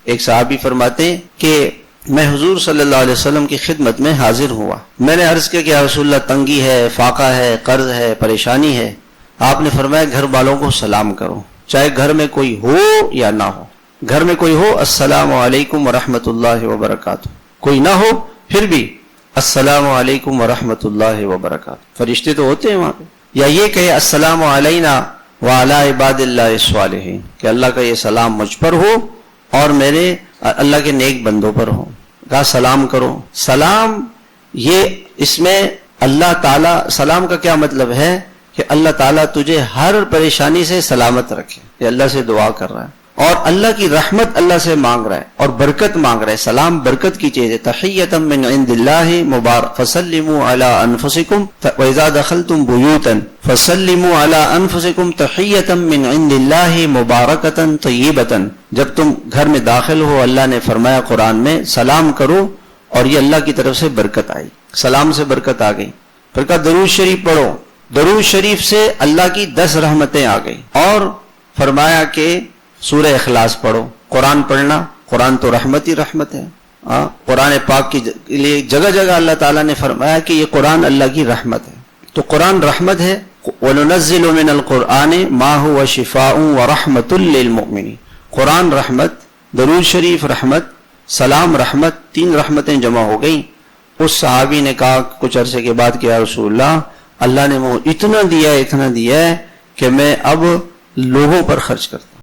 ایک صحابی فرماتے ہیں کہ میں حضور صلی اللہ علیہ وسلم کی خدمت میں حاضر ہوا. میں نے عرض کیا کہ یا رسول اللہ تنگی ہے، فاقہ ہے، قرض ہے، پریشانی ہے. آپ نے فرمایا گھر والوں کو سلام کرو، چاہے گھر میں کوئی ہو یا نہ ہو. گھر میں کوئی ہو السلام علیکم ورحمۃ اللہ وبرکاتہ، کوئی نہ ہو پھر بھی السلام علیکم ورحمۃ اللہ وبرکاتہ. فرشتے تو ہوتے ہیں وہاں پہ. یا یہ کہے السلام علینا وعلی عباد اللہ الصالحین، کہ اللہ کا یہ سلام مجھ پر ہو اور میرے اللہ کے نیک بندوں پر ہو. کہا سلام کرو. سلام یہ اس میں اللہ تعالیٰ، سلام کا کیا مطلب ہے کہ اللہ تعالیٰ تجھے ہر پریشانی سے سلامت رکھے. یہ اللہ سے دعا کر رہا ہے اور اللہ کی رحمت اللہ سے مانگ رہا ہے اور برکت مانگ رہا ہے. سلام برکت کی چیز ہے. تحیۃ من عند اللہ مبارک فسلموا علی انفسکم واذا دخلتم بیوتا فسلموا علی انفسکم تحیۃ من عند اللہ مبارکۃ طیبۃ. جب تم گھر میں داخل ہو اللہ نے فرمایا قرآن میں سلام کرو اور یہ اللہ کی طرف سے برکت آئی. سلام سے برکت آ گئی. پھر کہا درود شریف پڑھو. درود شریف سے اللہ کی 10 رحمتیں آ گئی. اور فرمایا کہ سورہ اخلاص پڑھو. قرآن پڑھنا، قرآن تو رحمت ہی رحمت ہے. قرآن پاک کے لیے جگہ جگہ اللہ تعالیٰ نے فرمایا کہ یہ قرآن اللہ کی رحمت ہے. تو قرآن رحمت ہے. وَنُنَزِّلُ مِنَ الْقُرْآنِ مَا هُوَ شِفَاءٌ وَرَحْمَةٌ لِّلْمُؤْمِنِينَ. قرآن رحمت، درود شریف رحمت، سلام رحمت، 3 رحمتیں جمع ہو گئیں. اس صحابی نے کہا کچھ عرصے کے بعد کہ یا رسول اللہ نے مجھے اتنا دیا ہے کہ میں اب لوگوں پر خرچ کرتا ہوں.